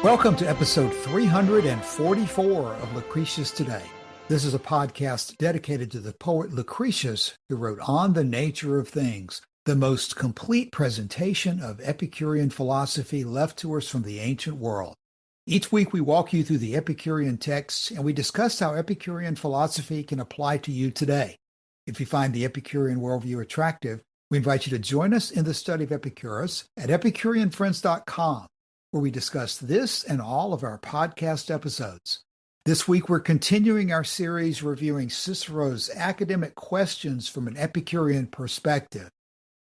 Welcome to episode 344 of Lucretius Today. This is a podcast dedicated to the poet Lucretius, who wrote On the Nature of Things, the most complete presentation of Epicurean philosophy left to us from the ancient world. Each week we walk you through the Epicurean texts and we discuss how Epicurean philosophy can apply to you today. If you find the Epicurean worldview attractive, we invite you to join us in the study of Epicurus at EpicureanFriends.com, where we discuss this and all of our podcast episodes. This week, we're continuing our series reviewing Cicero's academic questions from an Epicurean perspective.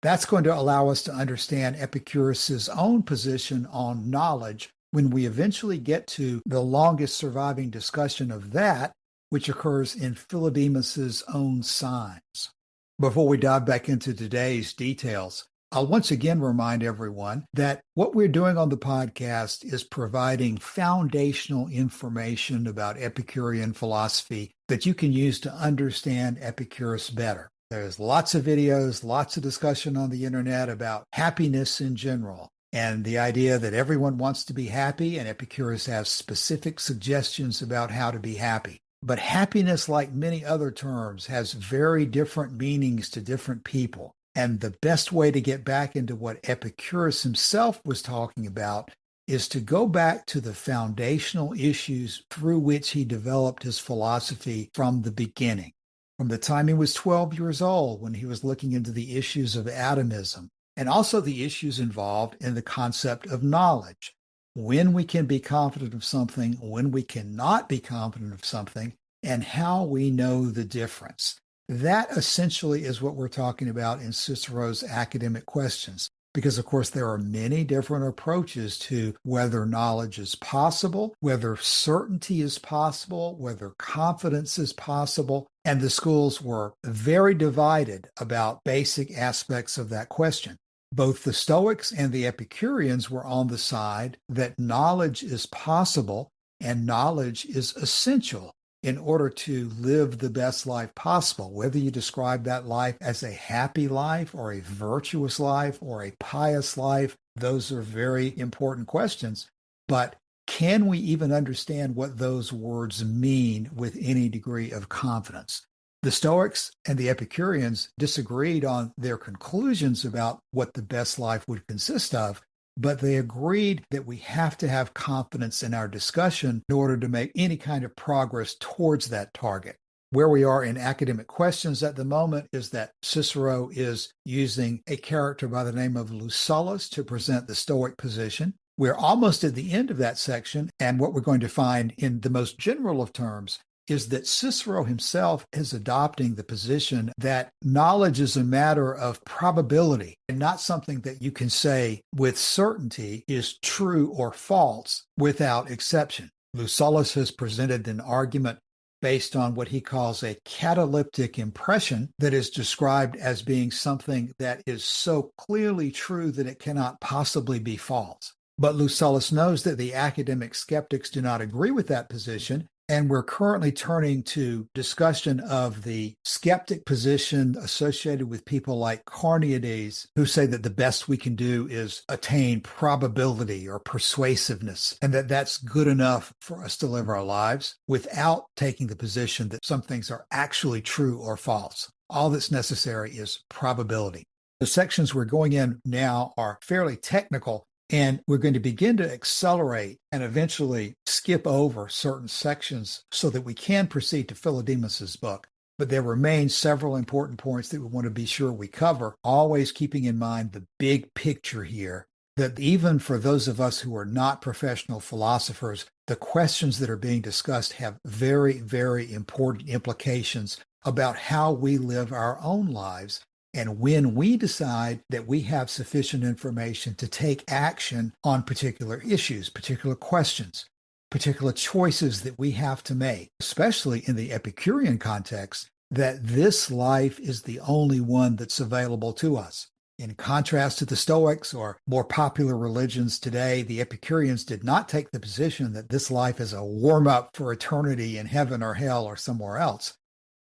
That's going to allow us to understand Epicurus's own position on knowledge when we eventually get to the longest surviving discussion of that, which occurs in Philodemus's own Signs. Before we dive back into today's details, I'll once again remind everyone that what we're doing on the podcast is providing foundational information about Epicurean philosophy that you can use to understand Epicurus better. There's lots of videos, lots of discussion on the internet about happiness in general, and the idea that everyone wants to be happy, and Epicurus has specific suggestions about how to be happy. But happiness, like many other terms, has very different meanings to different people. And the best way to get back into what Epicurus himself was talking about is to go back to the foundational issues through which he developed his philosophy from the beginning. From the time he was 12 years old, when he was looking into the issues of atomism, and also the issues involved in the concept of knowledge. When we can be confident of something, when we cannot be confident of something, and how we know the difference. That essentially is what we're talking about in Cicero's academic questions, because of course there are many different approaches to whether knowledge is possible, whether certainty is possible, whether confidence is possible, and the schools were very divided about basic aspects of that question. Both the Stoics and the Epicureans were on the side that knowledge is possible and knowledge is essential in order to live the best life possible. Whether you describe that life as a happy life or a virtuous life or a pious life, those are very important questions. But can we even understand what those words mean with any degree of confidence? The Stoics and the Epicureans disagreed on their conclusions about what the best life would consist of, but they agreed that we have to have confidence in our discussion in order to make any kind of progress towards that target. Where we are in academic questions at the moment is that Cicero is using a character by the name of Lucullus to present the Stoic position. We're almost at the end of that section, and what we're going to find in the most general of terms is that Cicero himself is adopting the position that knowledge is a matter of probability and not something that you can say with certainty is true or false without exception. Lucullus has presented an argument based on what he calls a cataleptic impression that is described as being something that is so clearly true that it cannot possibly be false. But Lucullus knows that the academic skeptics do not agree with that position, and we're currently turning to discussion of the skeptic position associated with people like Carneades, who say that the best we can do is attain probability or persuasiveness, and that that's good enough for us to live our lives without taking the position that some things are actually true or false. All that's necessary is probability. The sections we're going in now are fairly technical, and we're going to begin to accelerate and eventually skip over certain sections so that we can proceed to Philodemus's book. But there remain several important points that we want to be sure we cover, always keeping in mind the big picture here, that even for those of us who are not professional philosophers, the questions that are being discussed have very, very important implications about how we live our own lives. And when we decide that we have sufficient information to take action on particular issues, particular questions, particular choices that we have to make, especially in the Epicurean context, that this life is the only one that's available to us. In contrast to the Stoics or more popular religions today, the Epicureans did not take the position that this life is a warm-up for eternity in heaven or hell or somewhere else.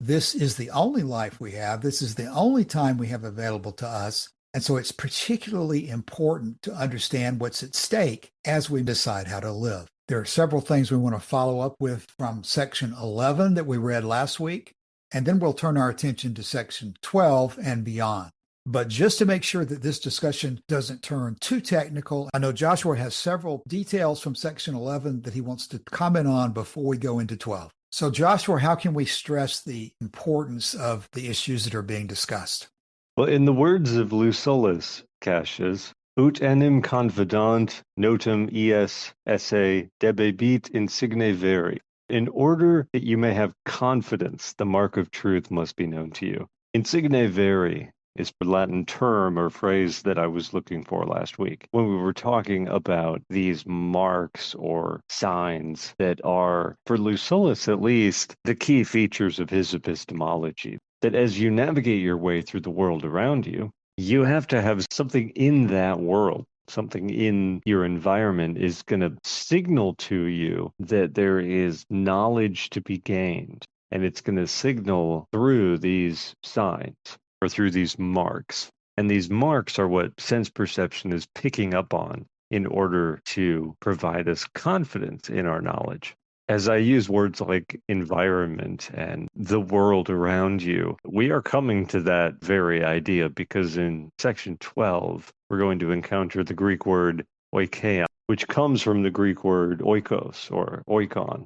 This is the only life we have. This is the only time we have available to us. And so it's particularly important to understand what's at stake as we decide how to live. There are several things we want to follow up with from section 11 that we read last week, and then we'll turn our attention to section 12 and beyond. But just to make sure that this discussion doesn't turn too technical, I know Joshua has several details from section 11 that he wants to comment on before we go into 12. So, Joshua, how can we stress the importance of the issues that are being discussed? Well, in the words of Lucullus, Cassius, ut enim confidant notum ies esse debebit insigne veri. In order that you may have confidence, the mark of truth must be known to you. Insigne veri is the Latin term or phrase that I was looking for last week when we were talking about these marks or signs that are, for Lucullus at least, the key features of his epistemology. That as you navigate your way through the world around you, you have to have something in that world, something in your environment is going to signal to you that there is knowledge to be gained. And it's going to signal through these signs or through these marks. And these marks are what sense perception is picking up on in order to provide us confidence in our knowledge. As I use words like environment and the world around you, we are coming to that very idea because in section 12, we're going to encounter the Greek word oikeon, which comes from the Greek word oikos or oikon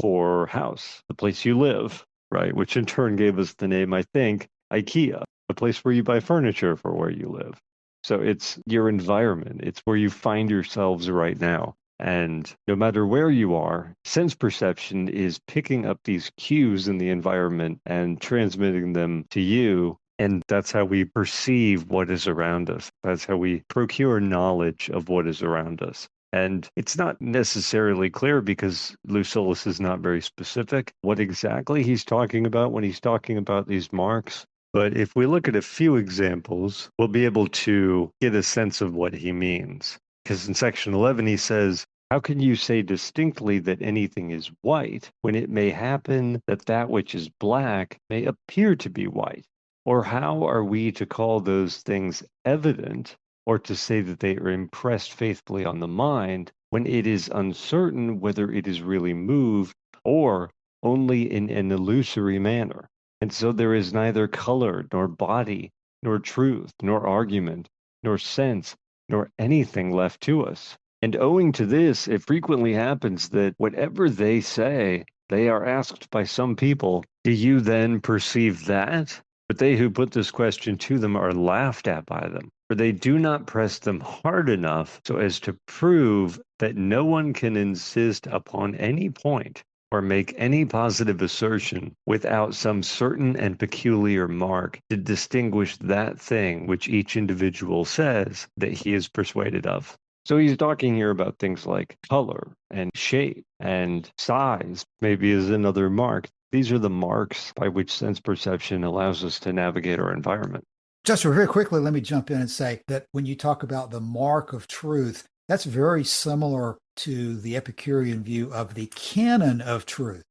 for house, the place you live, right? Which in turn gave us the name, I think, IKEA, the place where you buy furniture for where you live. So it's your environment. It's where you find yourselves right now. And no matter where you are, sense perception is picking up these cues in the environment and transmitting them to you. And that's how we perceive what is around us. That's how we procure knowledge of what is around us. And it's not necessarily clear because Lucullus is not very specific what exactly he's talking about when he's talking about these marks. But if we look at a few examples, we'll be able to get a sense of what he means. Because in section 11, he says, how can you say distinctly that anything is white when it may happen that that which is black may appear to be white? Or how are we to call those things evident or to say that they are impressed faithfully on the mind when it is uncertain whether it is really moved or only in an illusory manner? And so there is neither color, nor body, nor truth, nor argument, nor sense, nor anything left to us. And owing to this, it frequently happens that whatever they say, they are asked by some people, do you then perceive that? But they who put this question to them are laughed at by them, for they do not press them hard enough so as to prove that no one can insist upon any point or make any positive assertion without some certain and peculiar mark to distinguish that thing which each individual says that he is persuaded of. So he's talking here about things like color and shape and size, maybe is another mark. These are the marks by which sense perception allows us to navigate our environment. Just very quickly, let me jump in and say that when you talk about the mark of truth, that's very similar to the Epicurean view of the canon of truth.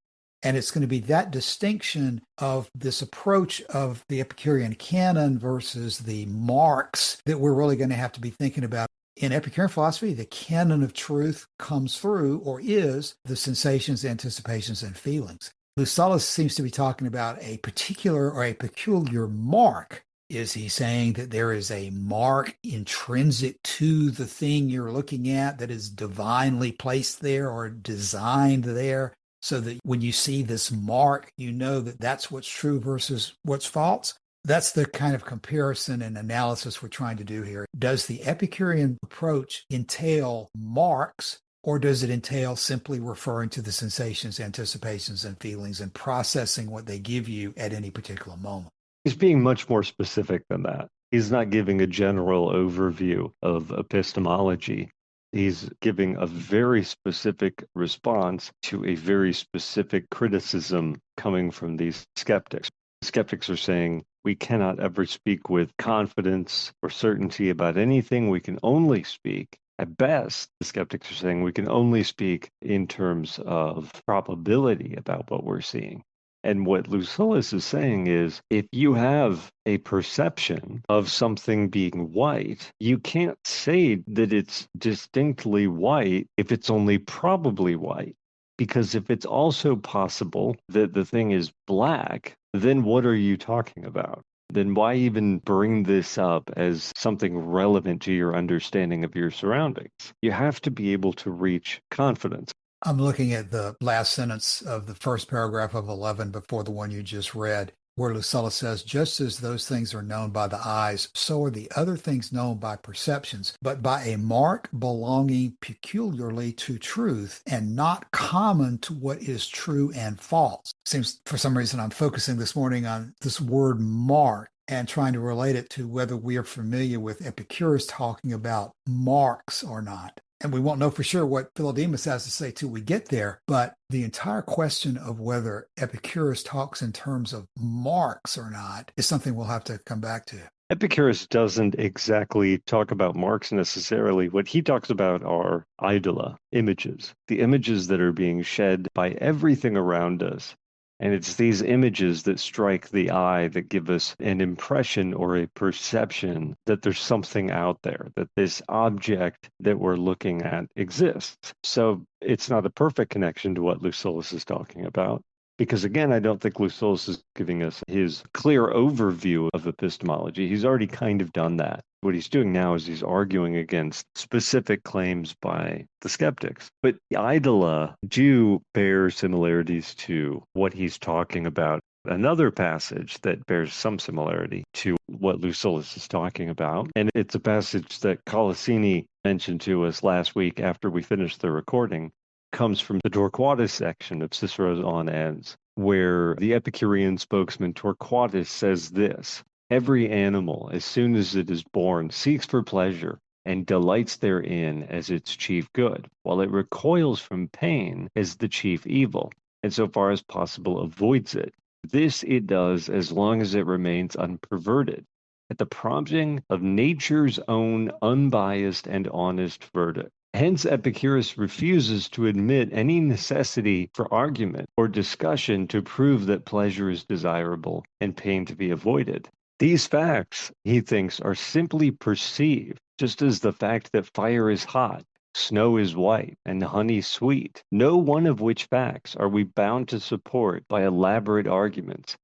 And it's going to be that distinction of this approach of the Epicurean canon versus the marks that we're really going to have to be thinking about. In Epicurean philosophy, the canon of truth comes through or is the sensations, anticipations, and feelings. Lucullus seems to be talking about a particular or a peculiar mark. Is he saying that there is a mark intrinsic to the thing you're looking at that is divinely placed there or designed there so that when you see this mark, you know that that's what's true versus what's false? That's the kind of comparison and analysis we're trying to do here. Does the Epicurean approach entail marks, or does it entail simply referring to the sensations, anticipations, and feelings and processing what they give you at any particular moment? He's being much more specific than that. He's not giving a general overview of epistemology. He's giving a very specific response to a very specific criticism coming from these skeptics. Skeptics are saying, we cannot ever speak with confidence or certainty about anything. We can only speak, at best, the skeptics are saying we can only speak in terms of probability about what we're seeing. And what Lucullus is saying is if you have a perception of something being white, you can't say that it's distinctly white if it's only probably white. Because if it's also possible that the thing is black, then what are you talking about? Then why even bring this up as something relevant to your understanding of your surroundings? You have to be able to reach confidence. I'm looking at the last sentence of the first paragraph of 11 before the one you just read, where Lucullus says, just as those things are known by the eyes, so are the other things known by perceptions, but by a mark belonging peculiarly to truth and not common to what is true and false. Seems for some reason I'm focusing this morning on this word mark and trying to relate it to whether we are familiar with Epicurus talking about marks or not. And we won't know for sure what Philodemus has to say till we get there. But the entire question of whether Epicurus talks in terms of marks or not is something we'll have to come back to. Epicurus doesn't exactly talk about marks necessarily. What he talks about are idola, images, the images that are being shed by everything around us. And it's these images that strike the eye that give us an impression or a perception that there's something out there, that this object that we're looking at exists. So it's not a perfect connection to what Lucullus is talking about. Because again, I don't think Lucullus is giving us his clear overview of epistemology. He's already kind of done that. What he's doing now is he's arguing against specific claims by the skeptics. But the idola do bear similarities to what he's talking about. Another passage that bears some similarity to what Lucullus is talking about, and it's a passage that Colosini mentioned to us last week after we finished the recording, comes from the Torquatus section of Cicero's On Ens, where the Epicurean spokesman Torquatus says this: every animal, as soon as it is born, seeks for pleasure and delights therein as its chief good, while it recoils from pain as the chief evil, and so far as possible avoids it. This it does as long as it remains unperverted, at the prompting of nature's own unbiased and honest verdict. Hence, Epicurus refuses to admit any necessity for argument or discussion to prove that pleasure is desirable and pain to be avoided. These facts, he thinks, are simply perceived, just as the fact that fire is hot, snow is white, and honey sweet, no one of which facts are we bound to support by elaborate arguments.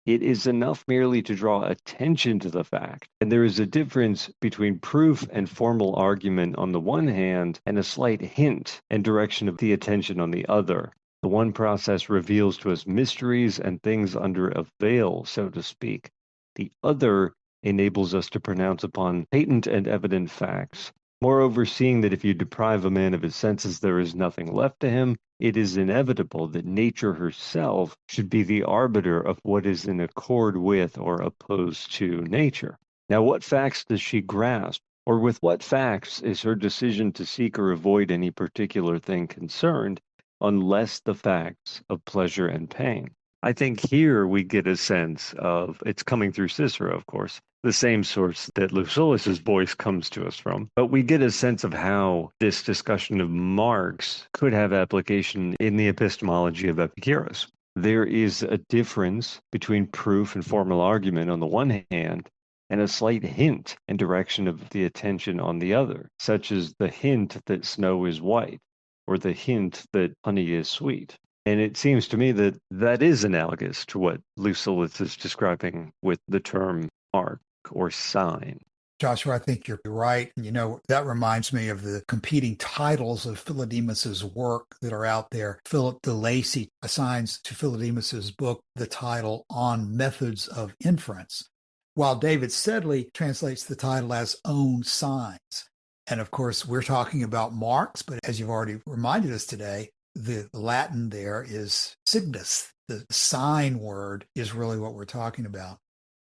It is enough merely to draw attention to the fact, and there is a difference between proof and formal argument on the one hand, and a slight hint and direction of the attention on the other. The one process reveals to us mysteries and things under a veil, so to speak. The other enables us to pronounce upon patent and evident facts. Moreover, seeing that if you deprive a man of his senses, there is nothing left to him, it is inevitable that nature herself should be the arbiter of what is in accord with or opposed to nature. Now, what facts does she grasp? Or with what facts is her decision to seek or avoid any particular thing concerned, unless the facts of pleasure and pain? I think here we get a sense of, it's coming through Cicero, of course, the same source that Lucullus's voice comes to us from. But we get a sense of how this discussion of marks could have application in the epistemology of Epicurus. There is a difference between proof and formal argument on the one hand, and a slight hint and direction of the attention on the other, such as the hint that snow is white, or the hint that honey is sweet. And it seems to me that that is analogous to what Lucullus is describing with the term mark or sign. Joshua, I think you're right. That reminds me of the competing titles of Philodemus's work that are out there. Philip de Lacy assigns to Philodemus's book the title On Methods of Inference, while David Sedley translates the title as On Signs. And of course, we're talking about marks, but as you've already reminded us today, the Latin there is signus. The sign word is really what we're talking about.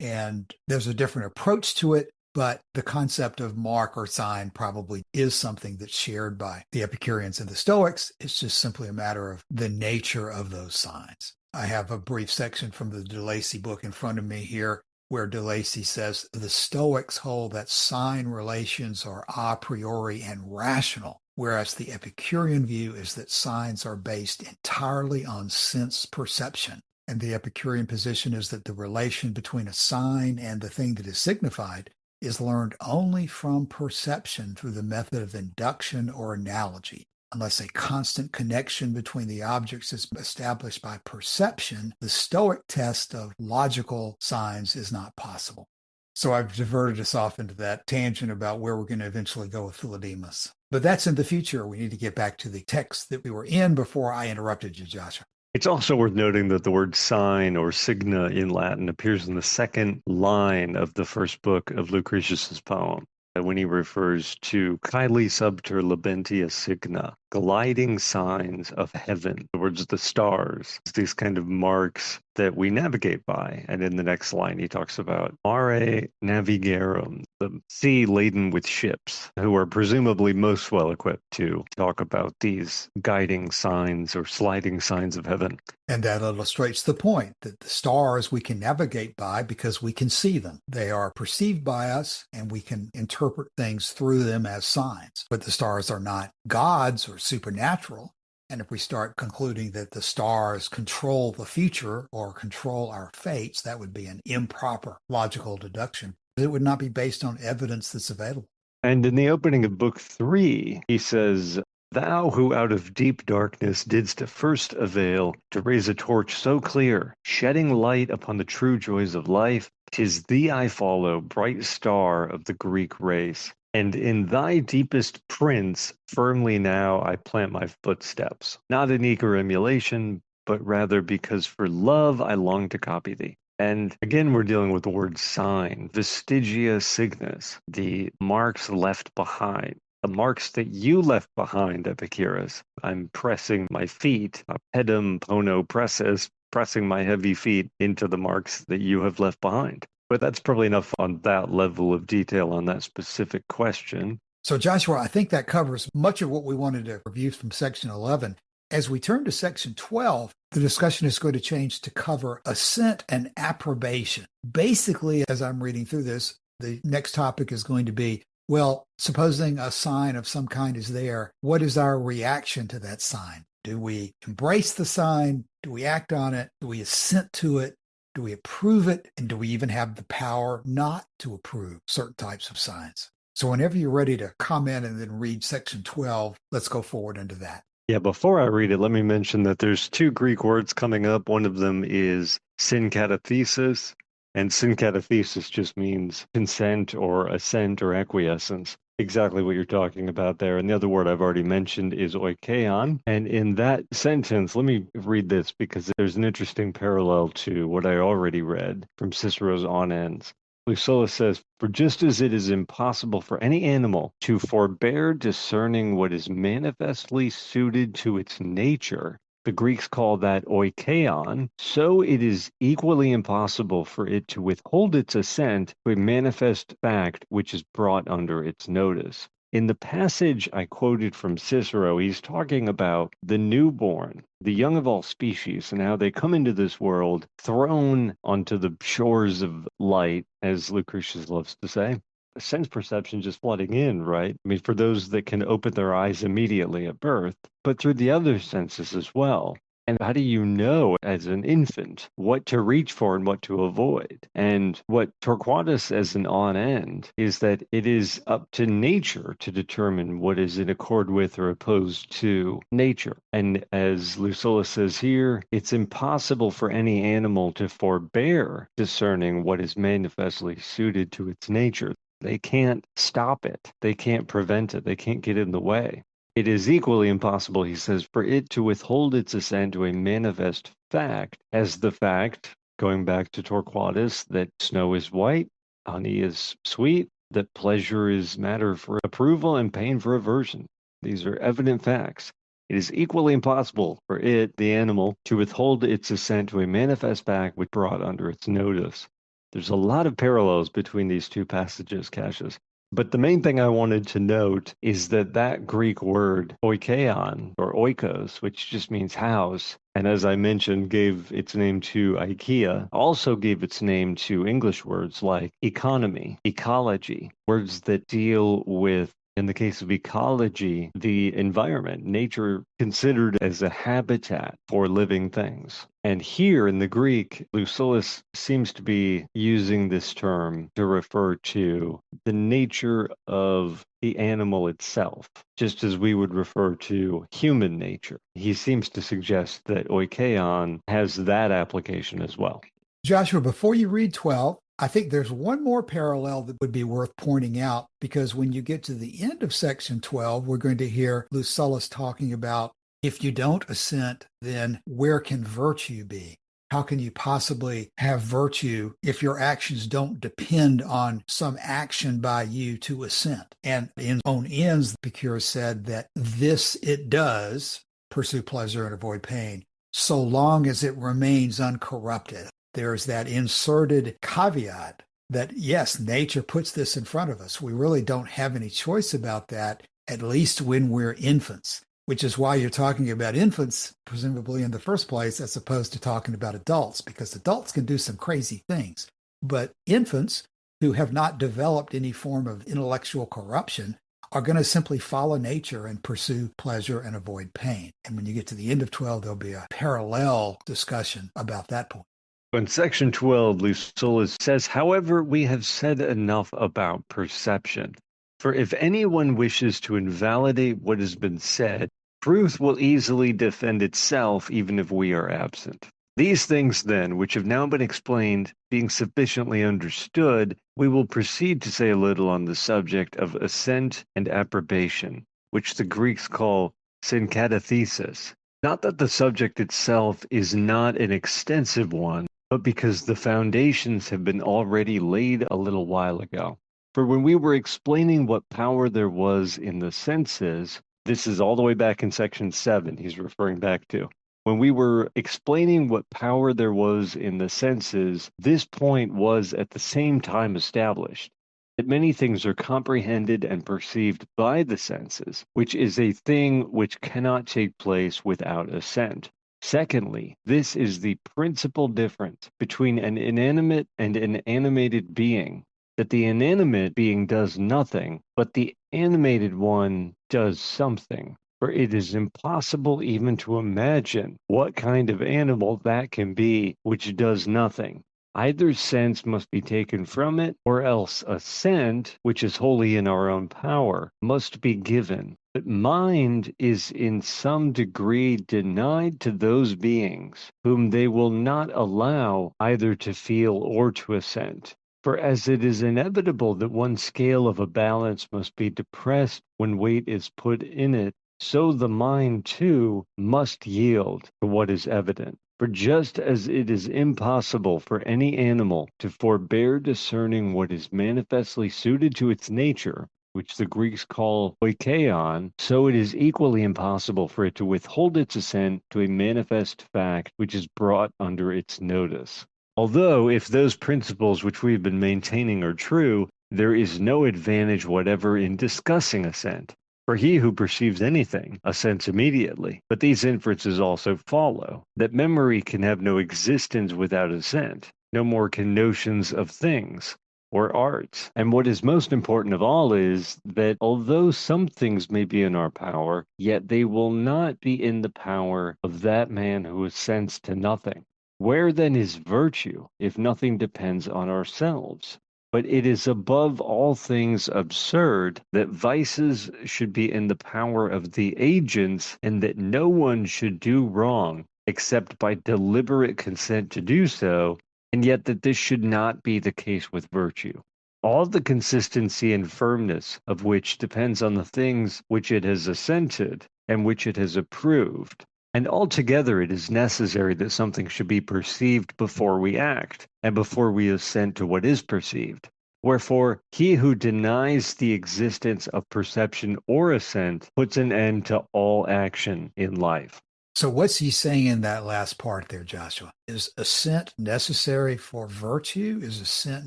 And there's a different approach to it, but the concept of mark or sign probably is something that's shared by the Epicureans and the Stoics. It's just simply a matter of the nature of those signs. I have a brief section from the de Lacy book in front of me here, where de Lacy says the Stoics hold that sign relations are a priori and rational, whereas the Epicurean view is that signs are based entirely on sense perception. And the Epicurean position is that the relation between a sign and the thing that is signified is learned only from perception through the method of induction or analogy. Unless a constant connection between the objects is established by perception, the Stoic test of logical signs is not possible. So I've diverted us off into that tangent about where we're going to eventually go with Philodemus. But that's in the future. We need to get back to the text that we were in before I interrupted you, Joshua. It's also worth noting that the word sign or signa in Latin appears in the second line of the first book of Lucretius's poem when he refers to Caeli subter labentia signa, gliding signs of heaven. In other words, the stars, these kind of marks that we navigate by. And in the next line, he talks about mare navigarum, the sea laden with ships, who are presumably most well equipped to talk about these guiding signs or sliding signs of heaven. And that illustrates the point that the stars we can navigate by because we can see them. They are perceived by us and we can interpret things through them as signs. But the stars are not gods or supernatural. And if we start concluding that the stars control the future or control our fates, that would be an improper logical deduction. It would not be based on evidence that's available. And in the opening of Book 3, he says, "Thou who out of deep darkness didst first avail to raise a torch so clear, shedding light upon the true joys of life, 'tis thee I follow, bright star of the Greek race. And in thy deepest prince, firmly now I plant my footsteps, not in eager emulation, but rather because for love I long to copy thee." And again, we're dealing with the word sign, vestigia signis, the marks left behind, the marks that you left behind, Epicurus. I'm pressing my feet, pedum pono presses, pressing my heavy feet into the marks that you have left behind. But that's probably enough on that level of detail on that specific question. So, Joshua, I think that covers much of what we wanted to review from section 11. As we turn to section 12, the discussion is going to change to cover assent and approbation. Basically, as I'm reading through this, the next topic is going to be, well, supposing a sign of some kind is there, what is our reaction to that sign? Do we embrace the sign? Do we act on it? Do we assent to it? Do we approve it? And do we even have the power not to approve certain types of signs? So whenever you're ready to comment and then read section 12, let's go forward into that. Yeah, before I read it, let me mention that there's two Greek words coming up. One of them is syncatethesis, and syncatethesis just means consent or assent or acquiescence. Exactly what you're talking about there. And the other word I've already mentioned is oikeon. And in that sentence, let me read this because there's an interesting parallel to what I already read from Cicero's On Ends. Lucullus says, "For just as it is impossible for any animal to forbear discerning what is manifestly suited to its nature," the Greeks call that oikeon, "so it is equally impossible for it to withhold its assent to a manifest fact which is brought under its notice." In the passage I quoted from Cicero, he's talking about the newborn, the young of all species, and how they come into this world thrown onto the shores of light, as Lucretius loves to say. Sense perception just flooding in, right? I mean, for those that can open their eyes immediately at birth, but through the other senses as well. And how do you know as an infant what to reach for and what to avoid? And what Torquatus as an on end is that it is up to nature to determine what is in accord with or opposed to nature. And as Lucullus says here, it's impossible for any animal to forbear discerning what is manifestly suited to its nature. They can't stop it. They can't prevent it. They can't get in the way. It is equally impossible, he says, for it to withhold its assent to a manifest fact, as the fact, going back to Torquatus, that snow is white, honey is sweet, that pleasure is matter for approval and pain for aversion. These are evident facts. It is equally impossible for it, the animal, to withhold its assent to a manifest fact which brought under its notice. There's a lot of parallels between these two passages, Cassius. But the main thing I wanted to note is that that Greek word oikeon or oikos, which just means house, and as I mentioned, gave its name to IKEA, also gave its name to English words like economy, ecology, words that deal with In the case of ecology, the environment, nature considered as a habitat for living things. And here in the Greek, Lucullus seems to be using this term to refer to the nature of the animal itself, just as we would refer to human nature. He seems to suggest that oikeon has that application as well. Joshua, before you read 12, I think there's one more parallel that would be worth pointing out, because when you get to the end of section 12, we're going to hear Lucullus talking about, if you don't assent, then where can virtue be? How can you possibly have virtue if your actions don't depend on some action by you to assent? And in On Ends, Epicurus said that this it does, pursue pleasure and avoid pain, so long as it remains uncorrupted. There's that inserted caveat that, yes, nature puts this in front of us. We really don't have any choice about that, at least when we're infants, which is why you're talking about infants, presumably in the first place, as opposed to talking about adults, because adults can do some crazy things. But infants who have not developed any form of intellectual corruption are going to simply follow nature and pursue pleasure and avoid pain. And when you get to the end of 12, there'll be a parallel discussion about that point. In section 12, Lucullus says, however, we have said enough about perception. For if anyone wishes to invalidate what has been said, truth will easily defend itself even if we are absent. These things, then, which have now been explained, being sufficiently understood, we will proceed to say a little on the subject of assent and approbation, which the Greeks call synkatathesis. Not that the subject itself is not an extensive one, but because the foundations have been already laid a little while ago. For when we were explaining what power there was in the senses, this is all the way back in section 7 he's referring back to. When we were explaining what power there was in the senses, this point was at the same time established, that many things are comprehended and perceived by the senses, which is a thing which cannot take place without assent. Secondly, this is the principal difference between an inanimate and an animated being, that the inanimate being does nothing, but the animated one does something. For it is impossible even to imagine what kind of animal that can be which does nothing. Either sense must be taken from it, or else assent, which is wholly in our own power, must be given. But mind is in some degree denied to those beings whom they will not allow either to feel or to assent. For as it is inevitable that one scale of a balance must be depressed when weight is put in it, so the mind too must yield to what is evident. For just as it is impossible for any animal to forbear discerning what is manifestly suited to its nature, which the Greeks call oikeon, so it is equally impossible for it to withhold its assent to a manifest fact which is brought under its notice. Although, if those principles which we have been maintaining are true, there is no advantage whatever in discussing assent. For he who perceives anything assents immediately. But these inferences also follow, that memory can have no existence without assent, no more can notions of things or arts. And what is most important of all is that although some things may be in our power, yet they will not be in the power of that man who assents to nothing. Where then is virtue, if nothing depends on ourselves? But it is above all things absurd that vices should be in the power of the agents, and that no one should do wrong except by deliberate consent to do so, and yet that this should not be the case with virtue. All the consistency and firmness of which depends on the things which it has assented and which it has approved. And altogether it is necessary that something should be perceived before we act, and before we assent to what is perceived. Wherefore, he who denies the existence of perception or assent puts an end to all action in life. So what's he saying in that last part there, Joshua? Is assent necessary for virtue? Is assent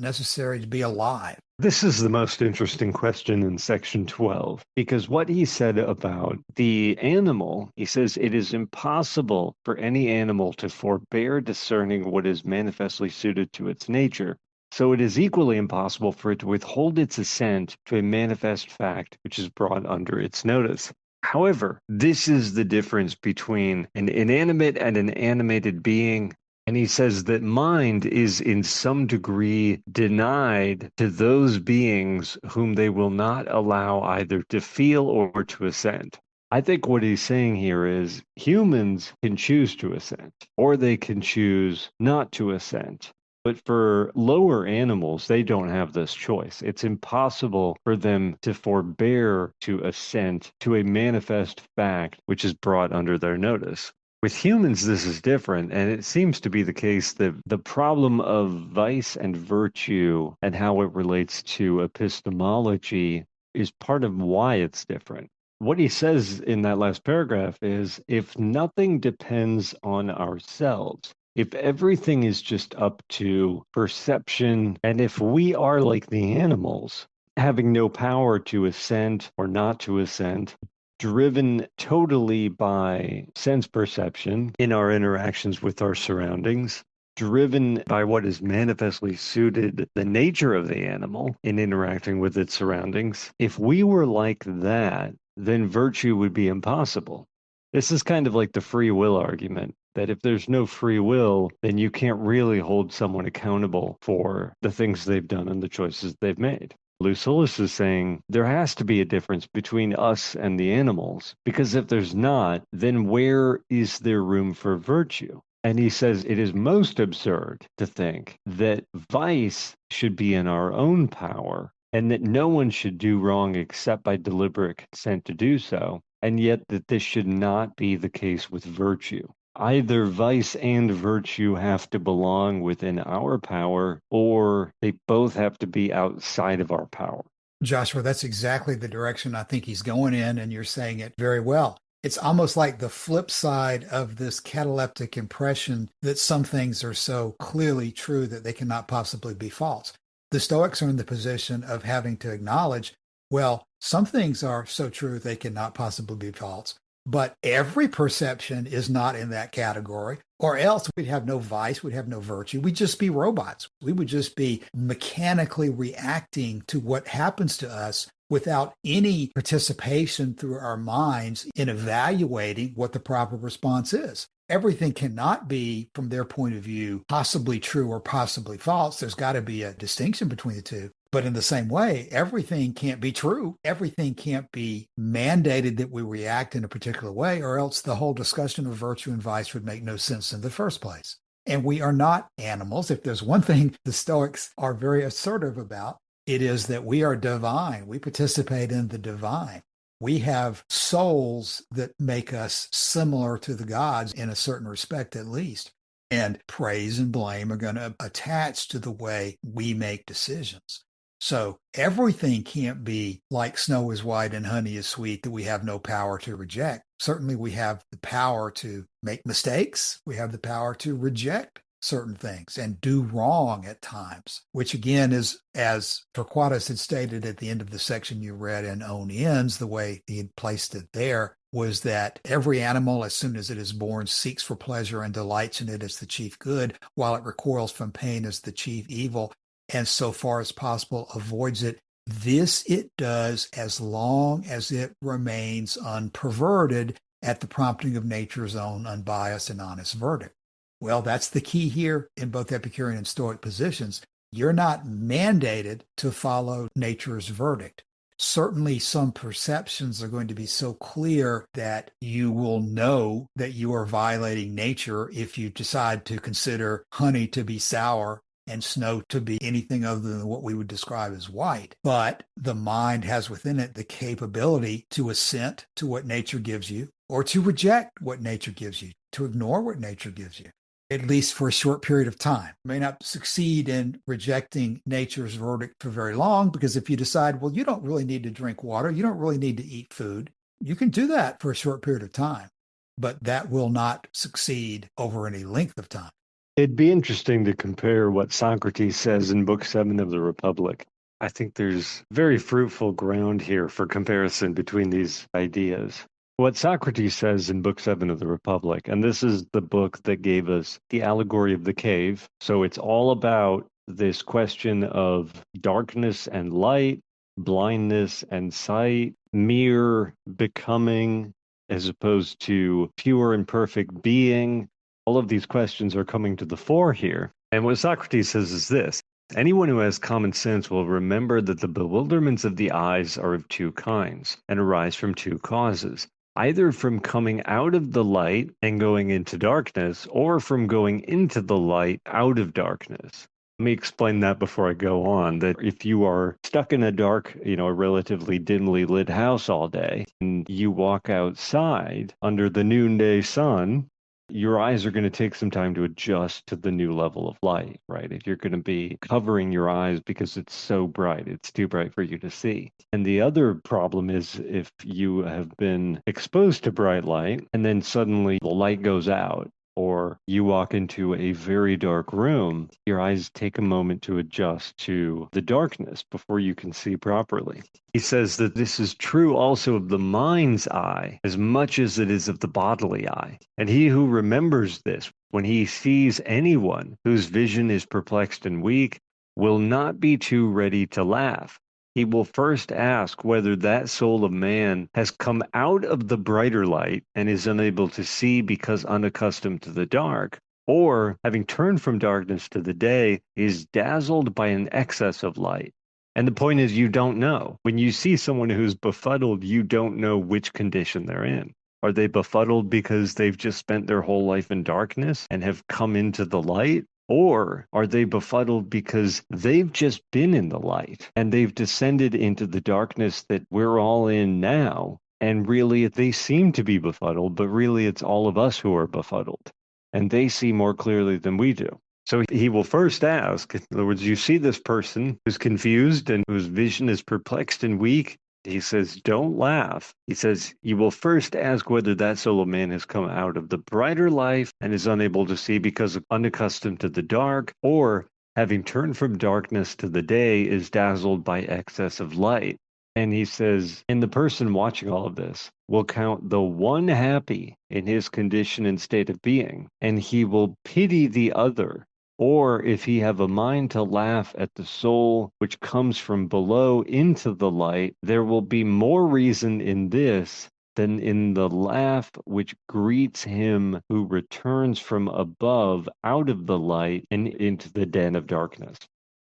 necessary to be alive? This is the most interesting question in section 12, because what he said about the animal, he says it is impossible for any animal to forbear discerning what is manifestly suited to its nature, So it is equally impossible for it to withhold its assent to a manifest fact which is brought under its notice. However, this is the difference between an inanimate and an animated being. And he says that mind is in some degree denied to those beings whom they will not allow either to feel or to assent. I think what he's saying here is humans can choose to assent, or they can choose not to assent. But for lower animals, they don't have this choice. It's impossible for them to forbear to assent to a manifest fact which is brought under their notice. With humans, this is different, and it seems to be the case that the problem of vice and virtue and how it relates to epistemology is part of why it's different. What he says in that last paragraph is if nothing depends on ourselves, if everything is just up to perception, and if we are like the animals, having no power to assent or not to assent, driven totally by sense perception in our interactions with our surroundings, driven by what is manifestly suited the nature of the animal in interacting with its surroundings, if we were like that, then virtue would be impossible. This is kind of like the free will argument, that if there's no free will, then you can't really hold someone accountable for the things they've done and the choices they've made. Lucullus is saying there has to be a difference between us and the animals, because if there's not, then where is there room for virtue? And he says it is most absurd to think that vice should be in our own power and that no one should do wrong except by deliberate consent to do so, and yet that this should not be the case with virtue. Either vice and virtue have to belong within our power, or they both have to be outside of our power. Joshua, that's exactly the direction I think he's going in, and you're saying it very well. It's almost like the flip side of this cataleptic impression that some things are so clearly true that they cannot possibly be false. The Stoics are in the position of having to acknowledge, well, some things are so true they cannot possibly be false. But every perception is not in that category, or else we'd have no vice, we'd have no virtue. We'd just be robots. We would just be mechanically reacting to what happens to us without any participation through our minds in evaluating what the proper response is. Everything cannot be, from their point of view, possibly true or possibly false. There's got to be a distinction between the two. But in the same way, everything can't be true. Everything can't be mandated that we react in a particular way, or else the whole discussion of virtue and vice would make no sense in the first place. And we are not animals. If there's one thing the Stoics are very assertive about, it is that we are divine. We participate in the divine. We have souls that make us similar to the gods in a certain respect, at least. And praise and blame are going to attach to the way we make decisions. So everything can't be like snow is white and honey is sweet that we have no power to reject. Certainly we have the power to make mistakes. We have the power to reject certain things and do wrong at times, which again is, as Torquatus had stated at the end of the section you read in On Ends, the way he had placed it there was that every animal, as soon as it is born, seeks for pleasure and delights in it as the chief good, while it recoils from pain as the chief evil, and so far as possible avoids it. This it does as long as it remains unperverted at the prompting of nature's own unbiased and honest verdict. Well, that's the key here in both Epicurean and Stoic positions. You're not mandated to follow nature's verdict. Certainly some perceptions are going to be so clear that you will know that you are violating nature if you decide to consider honey to be sour and snow to be anything other than what we would describe as white. But the mind has within it the capability to assent to what nature gives you, or to reject what nature gives you, to ignore what nature gives you, at least for a short period of time. You may not succeed in rejecting nature's verdict for very long, because if you decide, well, you don't really need to drink water, you don't really need to eat food, you can do that for a short period of time, but that will not succeed over any length of time. It'd be interesting to compare what Socrates says in Book 7 of the Republic. I think there's very fruitful ground here for comparison between these ideas. What Socrates says in Book 7 of the Republic, and this is the book that gave us the allegory of the cave. So it's all about this question of darkness and light, blindness and sight, mere becoming as opposed to pure and perfect being. All of these questions are coming to the fore here. And what Socrates says is this: anyone who has common sense will remember that the bewilderments of the eyes are of two kinds and arise from two causes, either from coming out of the light and going into darkness, or from going into the light out of darkness. Let me explain that before I go on, that if you are stuck in a dark, a relatively dimly lit house all day, and you walk outside under the noonday sun, your eyes are going to take some time to adjust to the new level of light, right? If you're going to be covering your eyes because it's so bright, it's too bright for you to see. And the other problem is if you have been exposed to bright light and then suddenly the light goes out, or you walk into a very dark room, your eyes take a moment to adjust to the darkness before you can see properly. He says that this is true also of the mind's eye as much as it is of the bodily eye. And he who remembers this, when he sees anyone whose vision is perplexed and weak, will not be too ready to laugh. He will first ask whether that soul of man has come out of the brighter light and is unable to see because unaccustomed to the dark, or, having turned from darkness to the day, is dazzled by an excess of light. And the point is, you don't know. When you see someone who's befuddled, you don't know which condition they're in. Are they befuddled because they've just spent their whole life in darkness and have come into the light? Or are they befuddled because they've just been in the light and they've descended into the darkness that we're all in now? And really, they seem to be befuddled, but really it's all of us who are befuddled. And they see more clearly than we do. So he will first ask, in other words, you see this person who's confused and whose vision is perplexed and weak. He says, don't laugh. He says, you will first ask whether that soul of man has come out of the brighter life and is unable to see because unaccustomed to the dark, or having turned from darkness to the day is dazzled by excess of light. And he says, and the person watching all of this will count the one happy in his condition and state of being, and he will pity the other. Or if he have a mind to laugh at the soul which comes from below into the light, there will be more reason in this than in the laugh which greets him who returns from above out of the light and into the den of darkness.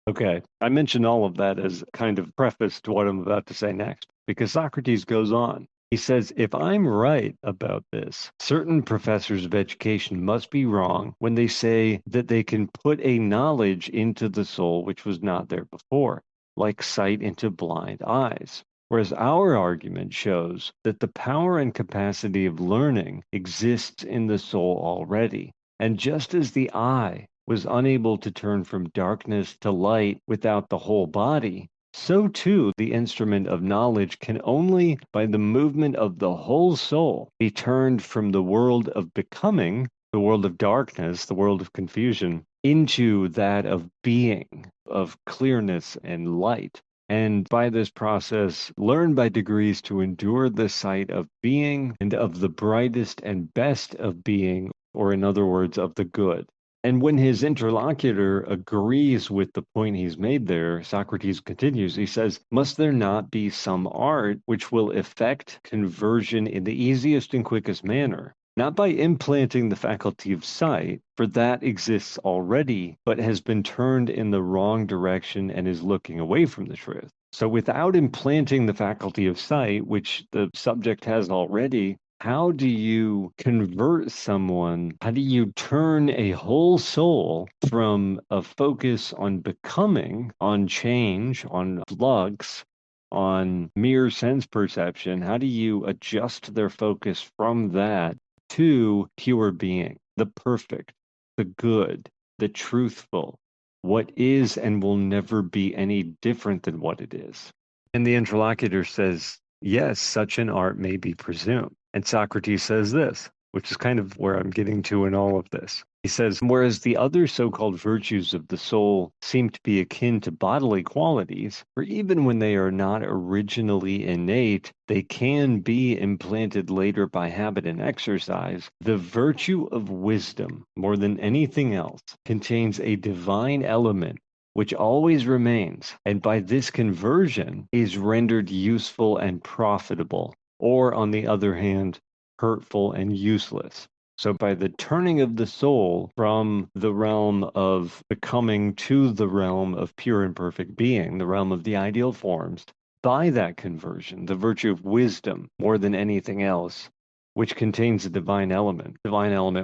Okay, I mentioned all of that as kind of preface to what I'm about to say next, because Socrates goes on. He says, if I'm right about this, certain professors of education must be wrong when they say that they can put a knowledge into the soul which was not there before, like sight into blind eyes. Whereas our argument shows that the power and capacity of learning exists in the soul already. And just as the eye was unable to turn from darkness to light without the whole body, so too the instrument of knowledge can only by the movement of the whole soul be turned from the world of becoming, the world of darkness, the world of confusion, into that of being, of clearness and light. And by this process, learn by degrees to endure the sight of being and of the brightest and best of being, or in other words, of the good. And when his interlocutor agrees with the point he's made there, Socrates continues. He says, must there not be some art which will effect conversion in the easiest and quickest manner? Not by implanting the faculty of sight, for that exists already, but has been turned in the wrong direction and is looking away from the truth. So without implanting the faculty of sight, which the subject has already, how do you convert someone? How do you turn a whole soul from a focus on becoming, on change, on flux, on mere sense perception? How do you adjust their focus from that to pure being, the perfect, the good, the truthful, what is and will never be any different than what it is? And the interlocutor says, yes, such an art may be presumed. And Socrates says this, which is kind of where I'm getting to in all of this. He says, whereas the other so-called virtues of the soul seem to be akin to bodily qualities, for even when they are not originally innate, they can be implanted later by habit and exercise, the virtue of wisdom, more than anything else, contains a divine element which always remains, and by this conversion is rendered useful and profitable, or on the other hand, hurtful and useless. So by the turning of the soul from the realm of becoming to the realm of pure and perfect being, the realm of the ideal forms, by that conversion, the virtue of wisdom more than anything else, which contains a divine element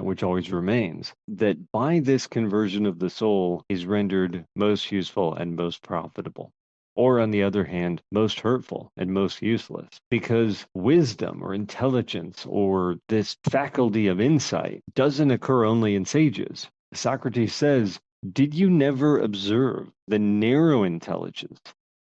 which always remains, that by this conversion of the soul is rendered most useful and most profitable. Or, on the other hand, most hurtful and most useless, because wisdom or intelligence or this faculty of insight doesn't occur only in sages. Socrates says, "Did you never observe the narrow intelligence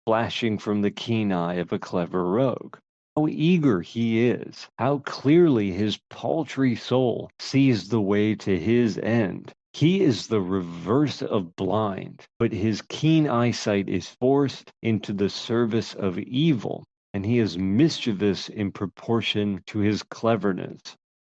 flashing from the keen eye of a clever rogue? How eager he is, how clearly his paltry soul sees the way to his end. He is the reverse of blind, but his keen eyesight is forced into the service of evil, and he is mischievous in proportion to his cleverness."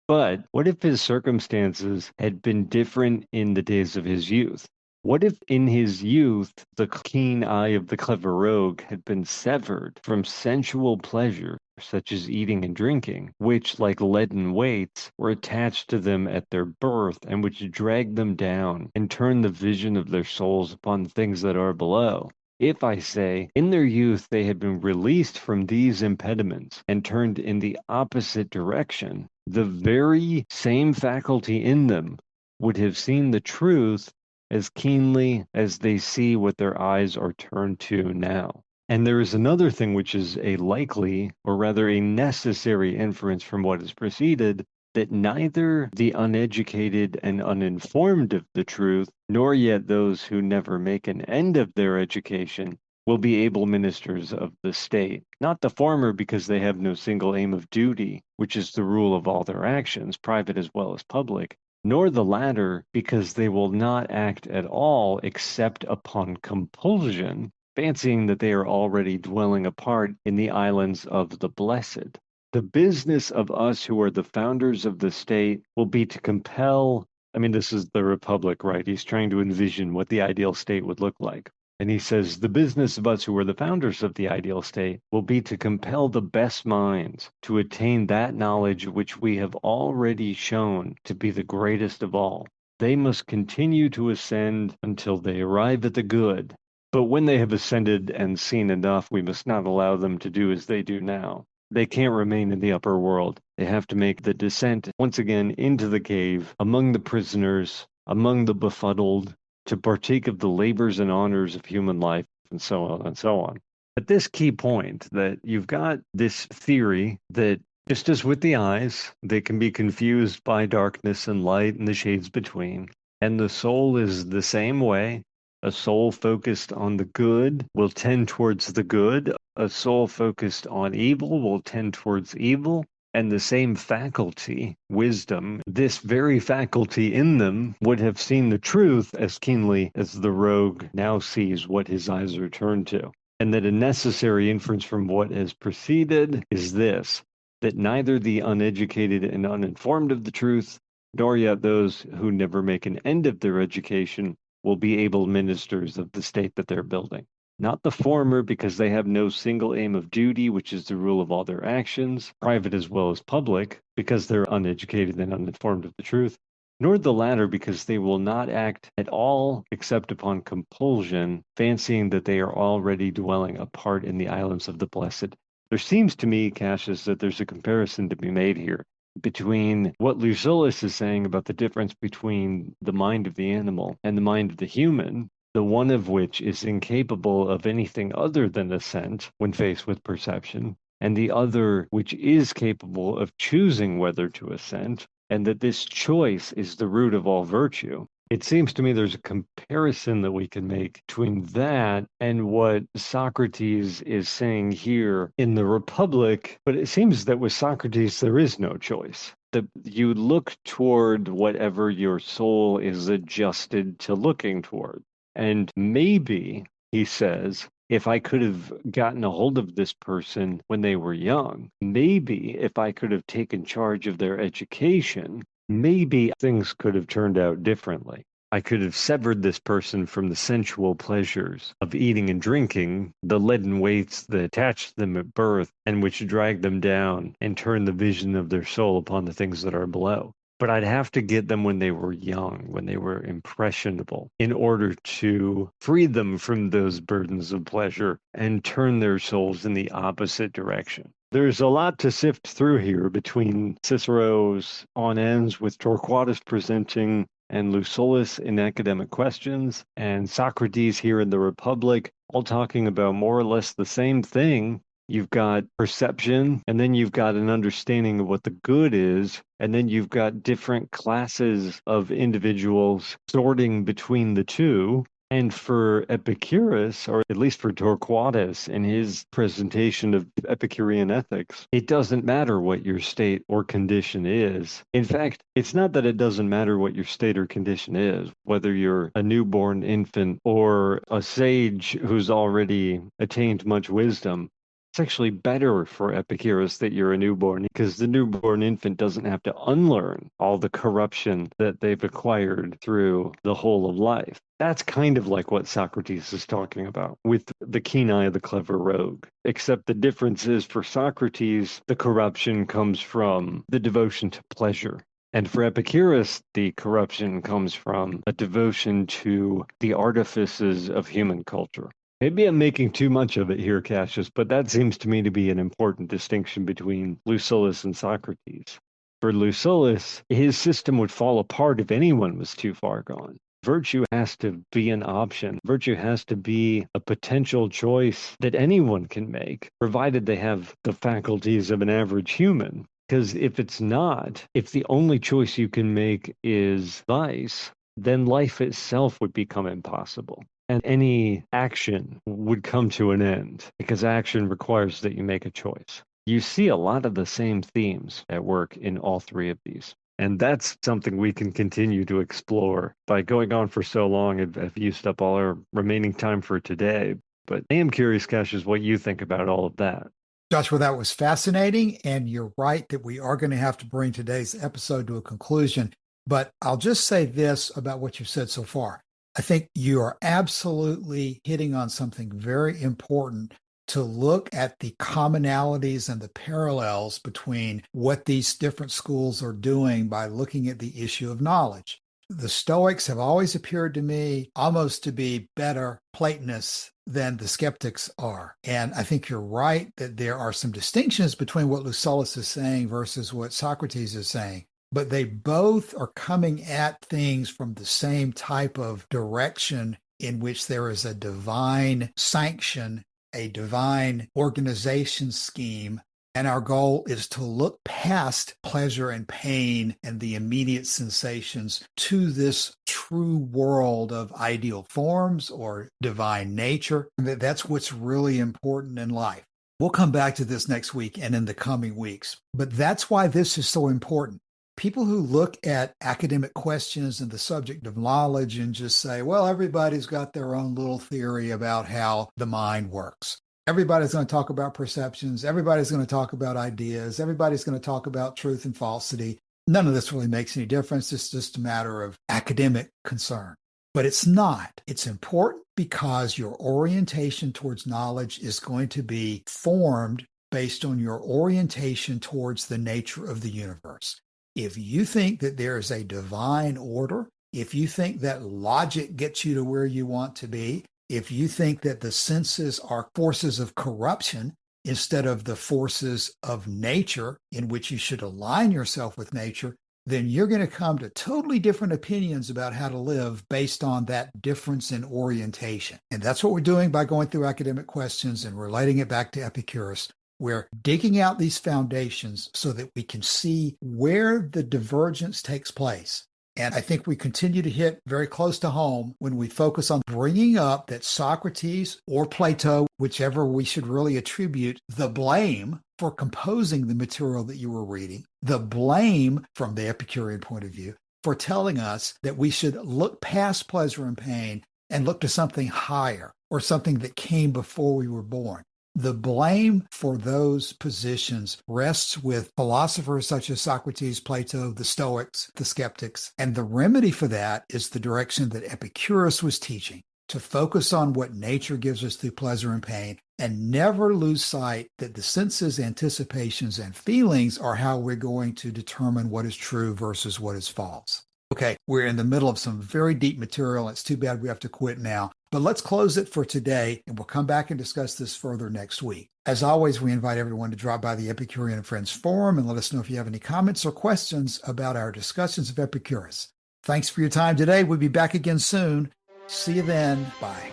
But what if his circumstances had been different in the days of his youth? What if in his youth the keen eye of the clever rogue had been severed from sensual pleasure, such as eating and drinking, which, like leaden weights, were attached to them at their birth, and which dragged them down and turned the vision of their souls upon things that are below? If, I say, in their youth they had been released from these impediments and turned in the opposite direction, the very same faculty in them would have seen the truth as keenly as they see what their eyes are turned to now. And there is another thing which is a likely, or rather a necessary inference from what has preceded, that neither the uneducated and uninformed of the truth, nor yet those who never make an end of their education, will be able ministers of the state. Not the former because they have no single aim of duty, which is the rule of all their actions, private as well as public, nor the latter because they will not act at all except upon compulsion, fancying that they are already dwelling apart in the islands of the blessed. The business of us who are the founders of the state will be to compel, this is the Republic, right? He's trying to envision what the ideal state would look like. And he says, the business of us who are the founders of the ideal state will be to compel the best minds to attain that knowledge which we have already shown to be the greatest of all. They must continue to ascend until they arrive at the good. But when they have ascended and seen enough, we must not allow them to do as they do now. They can't remain in the upper world. They have to make the descent once again into the cave, among the prisoners, among the befuddled, to partake of the labors and honors of human life, and so on and so on. At this key point, that you've got this theory that just as with the eyes, they can be confused by darkness and light and the shades between, and the soul is the same way. A soul focused on the good will tend towards the good. A soul focused on evil will tend towards evil. And the same faculty, wisdom, this very faculty in them would have seen the truth as keenly as the rogue now sees what his eyes are turned to. And that a necessary inference from what has preceded is this, that neither the uneducated and uninformed of the truth, nor yet those who never make an end of their education, will be able ministers of the state that they're building. Not the former, because they have no single aim of duty, which is the rule of all their actions, private as well as public, because they're uneducated and uninformed of the truth, nor the latter, because they will not act at all except upon compulsion, fancying that they are already dwelling apart in the islands of the blessed. There seems to me, Cassius, that there's a comparison to be made here between what Lucullus is saying about the difference between the mind of the animal and the mind of the human, the one of which is incapable of anything other than assent when faced with perception, and the other which is capable of choosing whether to assent, and that this choice is the root of all virtue. It seems to me there's a comparison that we can make between that and what Socrates is saying here in the Republic, but it seems that with Socrates there is no choice. That you look toward whatever your soul is adjusted to looking toward. And maybe, he says, if I could have gotten a hold of this person when they were young, maybe if I could have taken charge of their education, maybe things could have turned out differently. I could have severed this person from the sensual pleasures of eating and drinking, the leaden weights that attached them at birth and which drag them down and turn the vision of their soul upon the things that are below. But I'd have to get them when they were young, when they were impressionable, in order to free them from those burdens of pleasure and turn their souls in the opposite direction. There's a lot to sift through here between Cicero's on ends with Torquatus presenting and Lucullus in Academic Questions, and Socrates here in the Republic, all talking about more or less the same thing. You've got perception, and then you've got an understanding of what the good is, and then you've got different classes of individuals sorting between the two. And for Epicurus, or at least for Torquatus in his presentation of Epicurean ethics, it doesn't matter what your state or condition is. In fact, it's not that it doesn't matter what your state or condition is, whether you're a newborn infant or a sage who's already attained much wisdom. It's actually better for Epicurus that you're a newborn because the newborn infant doesn't have to unlearn all the corruption that they've acquired through the whole of life. That's kind of like what Socrates is talking about with the keen eye of the clever rogue. Except the difference is for Socrates, the corruption comes from the devotion to pleasure. And for Epicurus, the corruption comes from a devotion to the artifices of human culture. Maybe I'm making too much of it here, Cassius, but that seems to me to be an important distinction between Lucullus and Socrates. For Lucullus, his system would fall apart if anyone was too far gone. Virtue has to be an option. Virtue has to be a potential choice that anyone can make, provided they have the faculties of an average human. Because if it's not, if the only choice you can make is vice, then life itself would become impossible. And any action would come to an end because action requires that you make a choice. You see a lot of the same themes at work in all three of these. And that's something we can continue to explore. By going on for so long, I've used up all our remaining time for today. But I am curious, Cassius, what you think about all of that. Joshua, that was fascinating. And you're right that we are going to have to bring today's episode to a conclusion. But I'll just say this about what you've said so far. I think you are absolutely hitting on something very important to look at the commonalities and the parallels between what these different schools are doing by looking at the issue of knowledge. The Stoics have always appeared to me almost to be better Platonists than the skeptics are. And I think you're right that there are some distinctions between what Lucullus is saying versus what Socrates is saying. But they both are coming at things from the same type of direction in which there is a divine sanction, a divine organization scheme. And our goal is to look past pleasure and pain and the immediate sensations to this true world of ideal forms or divine nature. That's what's really important in life. We'll come back to this next week and in the coming weeks. But that's why this is so important. People who look at academic questions and the subject of knowledge and just say, well, everybody's got their own little theory about how the mind works. Everybody's going to talk about perceptions. Everybody's going to talk about ideas. Everybody's going to talk about truth and falsity. None of this really makes any difference. It's just a matter of academic concern. But it's not. It's important because your orientation towards knowledge is going to be formed based on your orientation towards the nature of the universe. If you think that there is a divine order, if you think that logic gets you to where you want to be, if you think that the senses are forces of corruption instead of the forces of nature in which you should align yourself with nature, then you're going to come to totally different opinions about how to live based on that difference in orientation. And that's what we're doing by going through academic questions and relating it back to Epicurus. We're digging out these foundations so that we can see where the divergence takes place. And I think we continue to hit very close to home when we focus on bringing up that Socrates or Plato, whichever we should really attribute the blame for composing the material that you were reading, the blame from the Epicurean point of view for telling us that we should look past pleasure and pain and look to something higher or something that came before we were born. The blame for those positions rests with philosophers such as Socrates, Plato, the Stoics, the skeptics, and the remedy for that is the direction that Epicurus was teaching, to focus on what nature gives us through pleasure and pain, and never lose sight that the senses, anticipations, and feelings are how we're going to determine what is true versus what is false. Okay, we're in the middle of some very deep material. It's too bad we have to quit now. But let's close it for today, and we'll come back and discuss this further next week. As always, we invite everyone to drop by the Epicurean and Friends Forum and let us know if you have any comments or questions about our discussions of Epicurus. Thanks for your time today. We'll be back again soon. See you then. Bye.